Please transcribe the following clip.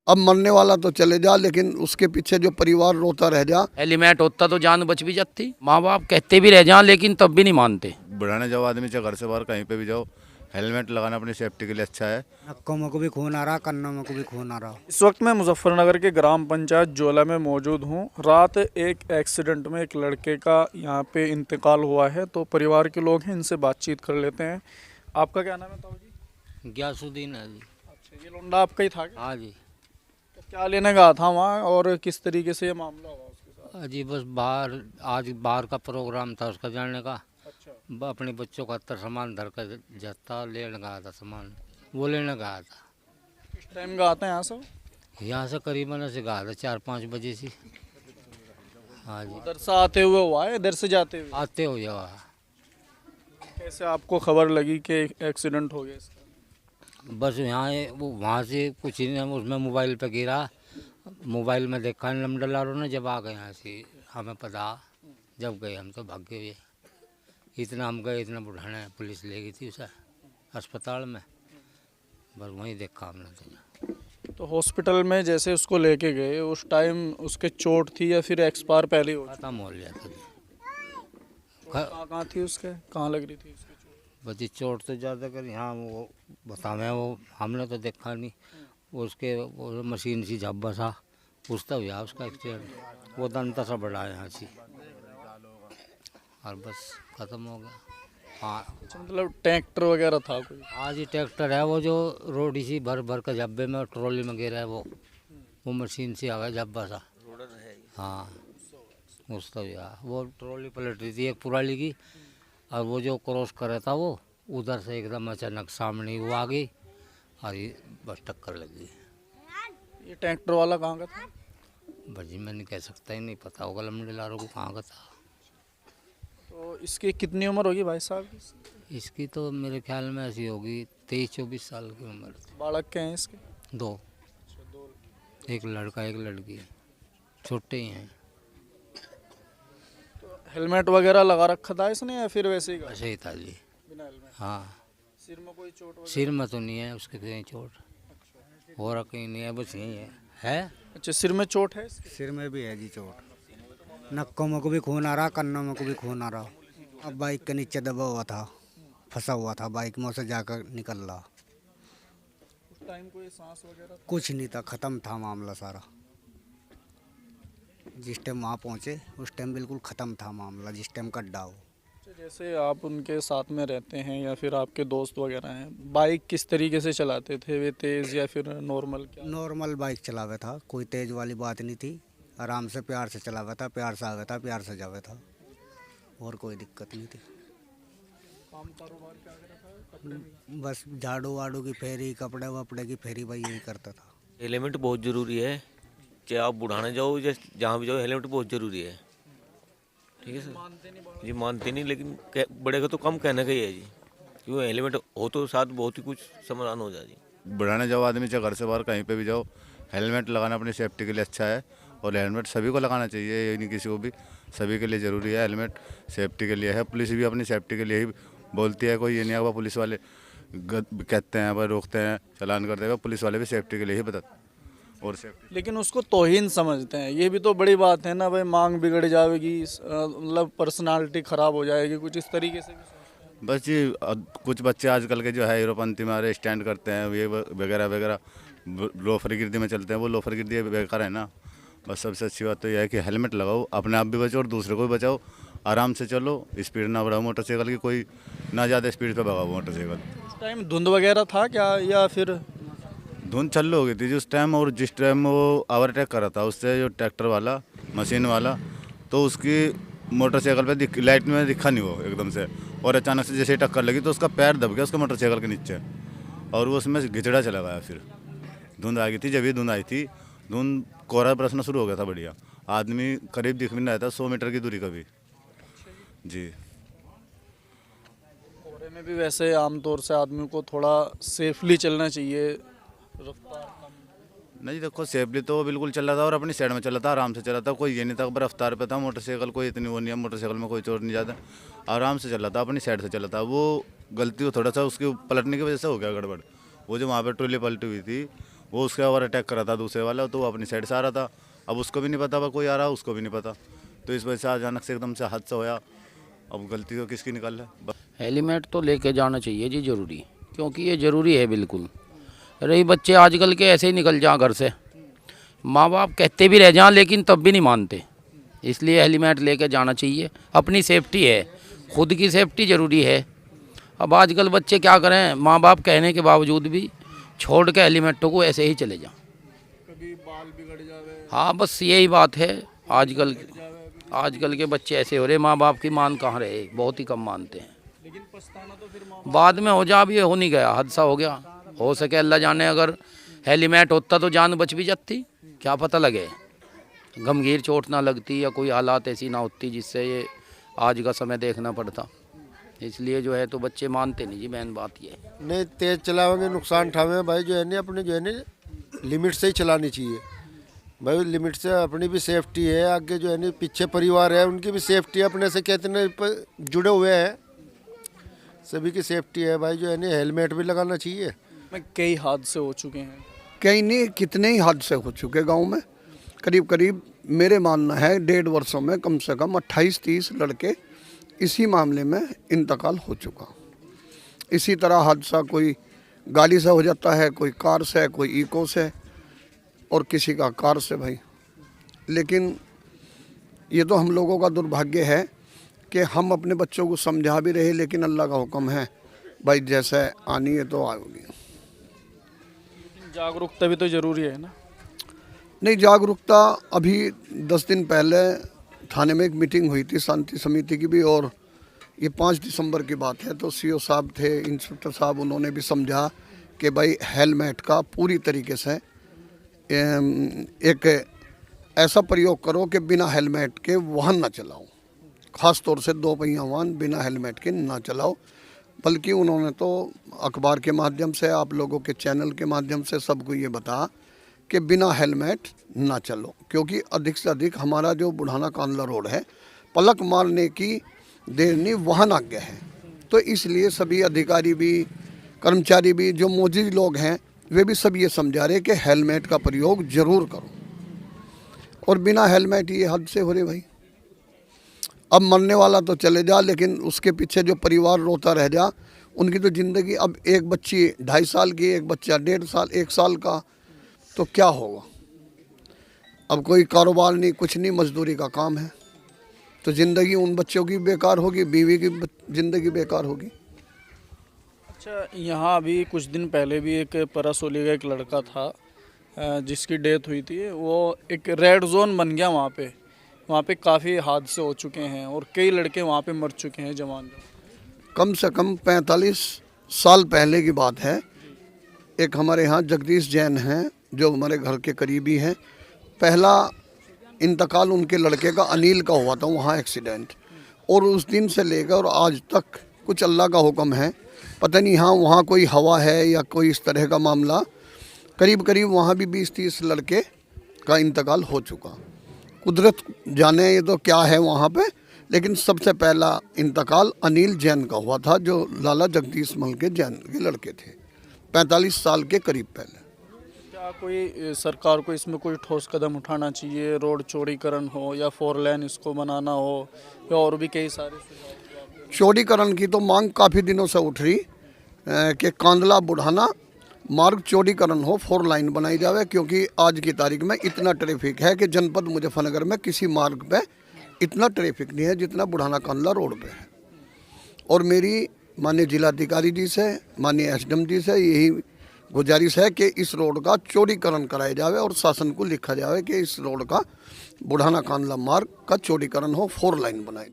अब मरने वाला तो चले जा, लेकिन उसके पीछे जो परिवार रोता रह जा। हेलमेट होता तो जान बच भी जाती। माँ बाप कहते भी रह जाएं लेकिन तब भी नहीं मानते। बुढ़ाने जाओ आदमी, चाहे घर से बाहर कहीं पे भी जाओ, हेलमेट लगाना अपनी सेफ्टी के लिए अच्छा है। नक्कों में को भी खून आ रहा, कन्नों में को भी खून आ रहा। इस वक्त मैं मुजफ्फरनगर के ग्राम पंचायत जोला में मौजूद हूँ। रात एक एक्सीडेंट में एक लड़के का यहाँ पे इंतकाल हुआ है, तो परिवार के लोग हैं, इनसे बातचीत कर लेते हैं। आपका क्या नाम है ताऊ जी? ग्यासुद्दीन है जी। अच्छा, ये लौंडा आपका ही था क्या? हाँ जी। तो क्या लेने गया था वहाँ और किस तरीके से ये मामला हुआ उसके साथ? जी बस बाहर, आज बाहर का प्रोग्राम था उसका जाने का। अच्छा, अपने बच्चों का अत्तर सामान धर कर जाता, लेने गया था सामान, वो लेने गया था। किस टाइम का आता है यहाँ से? यहाँ से करीबन ऐसे गया था 4-5 बजे से। हाँ जी। उधर से आते हुए हुआ है, इधर से जाते हुए? आते हो जाओ। कैसे आपको खबर लगी कि एक्सीडेंट हो गया इसका? बस यहाँ वो वहाँ से कुछ ही नहीं, उसमें मोबाइल पे गिरा, मोबाइल में देखा नंबर डालो ने, जब आ गए यहाँ से हमें पता, जब गए हम तो भाग गए। इतना हम गए, इतना बुढ़ाने पुलिस ले गई थी उसे अस्पताल में, बस वहीं देखा हमने। तो हॉस्पिटल में जैसे उसको लेके गए, उस टाइम उसके चोट थी या फिर एक्सपायर पहले हो? खत्म हो गया था जी। कहाँ थी उसके, कहाँ लग रही थी उसकी चोट? बच्ची चोट तो ज़्यादा कर यहाँ वो बतावे, वो हमने तो देखा नहीं, उसके वो मशीन सी झब्बा सा उसका हुआ उसका एक्सीडेंट, वो दंता सा बड़ा है यहाँ से, और बस ख़त्म हो गया। हाँ। अच्छा, मतलब ट्रैक्टर वगैरह था कोई? आज ही ट्रैक्टर है वो जो रोड इसी भर भर का जब्बे में ट्रॉली में गिरा है, वो मशीन से आवा जब्बा सा। हाँ, उसका भी वो ट्रॉली पलट रही थी एक पुराली की, और वो जो क्रॉस कर रहा था वो उधर से एकदम अचानक सामने वो आ गई और ये बस टक्कर लगी। ये ट्रैक्टर वाला कहाँ का था? भाजी मैं नहीं कह सकता, ही नहीं पता होगा लमडेलारों को कहाँ का था। तो इसकी कितनी उम्र होगी भाई साहब की? इसकी तो मेरे ख्याल में ऐसी होगी 23-24 साल की उम्र थी। बालक के हैं इसके? 2, एक लड़का एक लड़की, छोटे ही हैं। तो हेलमेट वगैरह लगा रखा था इसने या फिर वैसे ही? ऐसे ही था जी। बिना हेलमेट? हाँ, सिर में कोई चोट वगैरह? सिर में तो नहीं है उसके कहीं चोट, हो रहा कहीं नहीं है, बस यही है। अच्छा, सिर में चोट है इसके? सिर में भी है जी चोट, नक्कों में को भी खून आ रहा, कन्नों में को भी खून आ रहा। अब बाइक के नीचे दबा हुआ था, फंसा हुआ था, बाइक में से जाकर निकल रहा। उस टाइम कोई सांस वगैरह था? कुछ नहीं था, ख़त्म था मामला सारा। जिस टाइम वहाँ पहुँचे उस टाइम बिल्कुल ख़त्म था मामला, जिस टाइम गड्ढा हो। अच्छा, जैसे आप उनके साथ में रहते हैं या फिर आपके दोस्त वगैरह हैं, बाइक किस तरीके से चलाते थे? वे तेज़ या फिर नॉर्मल? क्या नॉर्मल बाइक चलावा था, कोई तेज़ वाली बात नहीं थी, आराम से प्यार से चलावा था, प्यार से आवा था, प्यार से जावा था, और कोई दिक्कत नहीं थी। काम कारोबार क्या कर रहा था? कपड़े में? बस झाड़ू वाड़ू की फेरी, कपड़े वपड़े की फेरी, भाई यही करता था। हेलमेट बहुत ज़रूरी है, चाहे आप बुढ़ाने जाओ या जहाँ भी जाओ, हेलमेट बहुत ज़रूरी है। ठीक है सर जी, मानते नहीं, लेकिन बड़े का तो कम कहने का ही है जी, क्योंकि हेलमेट हो तो साथ बहुत ही कुछ समाधान हो जाए जी। बुढ़ाने जाओ आदमी, चाहे घर से बाहर कहीं पे भी जाओ, हेलमेट लगाना अपनी सेफ्टी के लिए अच्छा है। और हेलमेट सभी को लगाना चाहिए, ये नहीं किसी को भी, सभी के लिए ज़रूरी है। हेलमेट सेफ्टी के लिए है, पुलिस भी अपनी सेफ्टी के लिए ही बोलती है। कोई ये नहीं होगा पुलिस वाले कहते हैं, भाई रोकते हैं, चालान कर देगा, पुलिस वाले भी सेफ्टी के लिए ही बताते और सेफ्टी। लेकिन उसको तौहीन समझते हैं, ये भी तो बड़ी बात है ना भाई। मांग बिगड़ जाएगी, मतलब पर्सनालिटी ख़राब हो जाएगी, कुछ इस तरीके से भी सोचते हैं। बस जी कुछ बच्चे आजकल के जो है हीरोपंथी में आ रहे, स्टैंड करते हैं, ये वगैरह वगैरह, लोफरगिर्दी में चलते हैं, वो लोफरगिर्दी बेकार है ना। बस सबसे अच्छी बात तो यह है कि हेलमेट लगाओ, अपने आप भी बचाओ और दूसरे को भी बचाओ, आराम से चलो, स्पीड ना बढ़ाओ मोटरसाइकिल की, कोई ना ज़्यादा स्पीड पे भगाओ मोटरसाइकिल। उस टाइम धुंध वगैरह था क्या या फिर? धुंध चालू हो गई थी जिस टाइम, और जिस टाइम वो ओवरटेक कर रहा था उससे, जो ट्रैक्टर वाला मशीन वाला, तो उसकी मोटरसाइकिल पे लाइट में दिखा नहीं वो एकदम से, और अचानक से जैसे ही टक्कर लगी तो उसका पैर दब गया उसका मोटरसाइकिल के नीचे, और वो उसमें घिचड़ा चला गया। फिर धुंध आ गई थी, जब ये धुंध आई थी, धुंध कोहरा बरसना शुरू हो गया था बढ़िया, आदमी करीब दिख भी नहीं रहा था 100 मीटर की दूरी का भी जी। कोहरे में भी वैसे आमतौर से आदमी को थोड़ा सेफली चलना चाहिए, रफ्तार कम? नहीं देखो, सेफली तो वो बिल्कुल चल रहा था और अपनी साइड में चला था, आराम से चला था, कोई ये नहीं था रफ्तार पे था मोटरसाइकिल, कोई इतनी वो नहीं है, मोटरसाइकिल में कोई चोट नहीं जाता, आराम से चला था, अपनी साइड से चला था। वो गलती हो थोड़ा सा उसकी पलटने की वजह से हो गया गड़बड़। वो जो वहाँ पर ट्रॉली पलटी हुई थी वो उसके ओवरटेक कर रहा था दूसरे वाला, तो वो अपनी साइड से आ रहा था। अब उसको भी नहीं पता वह कोई आ रहा, उसको भी नहीं पता, तो इस वजह से अचानक से एकदम से हादसा होया। अब गलती तो किसकी निकल रहा है। हेलमेट तो लेके जाना चाहिए जी ज़रूरी, क्योंकि ये ज़रूरी है बिल्कुल। रही बच्चे आजकल के ऐसे ही निकल जाएं घर से, माँ बाप कहते भी रह जाएं लेकिन तब भी नहीं मानते, इसलिए हेलमेट लेके जाना चाहिए। अपनी सेफ्टी है, खुद की सेफ्टी ज़रूरी है। अब आजकल बच्चे क्या करें, माँ बाप कहने के बावजूद भी छोड़ के हेलमेटों को ऐसे ही चले जाएं। कभी बाल बिगड़ जावे। हाँ, बस यही बात है। आजकल के बच्चे ऐसे हो रहे, माँ बाप की मान कहाँ रहे, बहुत ही कम मानते हैं। लेकिन पछताना तो फिर बाद में हो जा, अब ये हो नहीं गया, हादसा हो गया। हो सके अल्लाह जाने, अगर हेलमेट होता तो जान बच भी जाती, क्या पता लगे, गंभीर चोट ना लगती या कोई हालात ऐसी ना होती जिससे ये आज का समय देखना पड़ता। इसलिए जो है तो बच्चे मानते नहीं जी, मेन बात ये है। नहीं तेज़ चलाओगे नुकसान उठावे भाई, जो है ना अपने जो है ना लिमिट से ही चलानी चाहिए भाई। लिमिट से अपनी भी सेफ्टी है, आगे जो है ना पीछे परिवार है उनकी भी सेफ्टी है, अपने से कितने जुड़े हुए हैं, सभी की सेफ्टी है भाई। जो है ना हेलमेट भी लगाना चाहिए। में कई हादसे हो चुके हैं। कहीं नहीं, कितने ही हादसे हो चुके गांव में। करीब मेरे मानना है 1.5 वर्षों में कम से कम 28-30 लड़के इसी मामले में इंतकाल हो चुका। इसी तरह हादसा कोई गाड़ी से हो जाता है, कोई कार से, कोई इको से, और किसी का कार से भाई। लेकिन ये तो हम लोगों का दुर्भाग्य है कि हम अपने बच्चों को समझा भी रहे, लेकिन अल्लाह का हुक्म है भाई, जैसे आनी है तो आएगी। जागरूकता भी तो ज़रूरी है ना। नहीं, जागरूकता अभी 10 दिन पहले थाने में एक मीटिंग हुई थी शांति समिति की भी, और ये 5 दिसंबर की बात है। तो सीओ साहब थे, इंस्पेक्टर साहब, उन्होंने भी समझा कि भाई हेलमेट का पूरी तरीके से एक ऐसा प्रयोग करो कि बिना हेलमेट के वाहन ना चलाओ, ख़ास तौर से 2 पहिया वाहन बिना हेलमेट के ना चलाओ। बल्कि उन्होंने तो अखबार के माध्यम से, आप लोगों के चैनल के माध्यम से सबको ये बताया कि बिना हेलमेट ना चलो, क्योंकि अधिक से अधिक हमारा जो बुढ़ाना कांदला रोड है, पलक मारने की देर नहीं वाहन आ गया है। तो इसलिए सभी अधिकारी भी, कर्मचारी भी, जो मौजूद लोग हैं, वे भी सब ये समझा रहे कि हेलमेट का प्रयोग ज़रूर करो। और बिना हेलमेट ये हद से हो रहे भाई। अब मरने वाला तो चले जा, लेकिन उसके पीछे जो परिवार रोता रह जा, उनकी तो ज़िंदगी। अब एक बच्ची 2.5 साल की, एक बच्चा 1.5 साल, 1 साल का, तो क्या होगा। अब कोई कारोबार नहीं, कुछ नहीं, मजदूरी का काम है, तो ज़िंदगी उन बच्चों की बेकार होगी, बीवी की ज़िंदगी बेकार होगी। अच्छा, यहाँ अभी कुछ दिन पहले भी एक परसोली का एक लड़का था जिसकी डेथ हुई थी। वो एक रेड जोन बन गया वहाँ पे काफ़ी हादसे हो चुके हैं और कई लड़के वहाँ पे मर चुके हैं जवान। कम से कम 45 साल पहले की बात है। एक हमारे यहाँ जगदीश जैन हैं, जो हमारे घर के करीबी हैं। पहला इंतकाल उनके लड़के का अनिल का हुआ था वहाँ एक्सीडेंट, और उस दिन से लेकर आज तक कुछ अल्लाह का हुक्म है, पता नहीं हाँ वहाँ कोई हवा है या कोई इस तरह का मामला, करीब वहाँ भी 20-30 लड़के का इंतकाल हो चुका। कुदरत जाने ये तो क्या है वहाँ पे। लेकिन सबसे पहला इंतकाल अनिल जैन का हुआ था, जो लाला जगदीश मल के जैन के लड़के थे, 45 साल के करीब पहले। क्या कोई सरकार को इसमें कोई ठोस कदम उठाना चाहिए? रोड चौड़ीकरण हो या 4 लेन इसको बनाना हो, या और भी कई सारे चौड़ीकरण की तो मांग काफ़ी दिनों से उठ रही कि कांदला बुढ़ाना मार्ग चौड़ीकरण हो, 4 लाइन बनाई जावे। क्योंकि आज की तारीख में इतना ट्रैफिक है कि जनपद मुजफ्फरनगर में किसी मार्ग पे इतना ट्रैफिक नहीं है जितना बुढ़ाना कांदला रोड पे है। और मेरी माननीय जिलाधिकारी जी से, माननीय एसडीएम जी से यही गुजारिश है कि इस रोड का चौड़ीकरण कराया जावे और शासन को लिखा जावे कि इस रोड का बुढ़ाना कांदला मार्ग का चौड़ीकरण हो, 4 लाइन बनाए।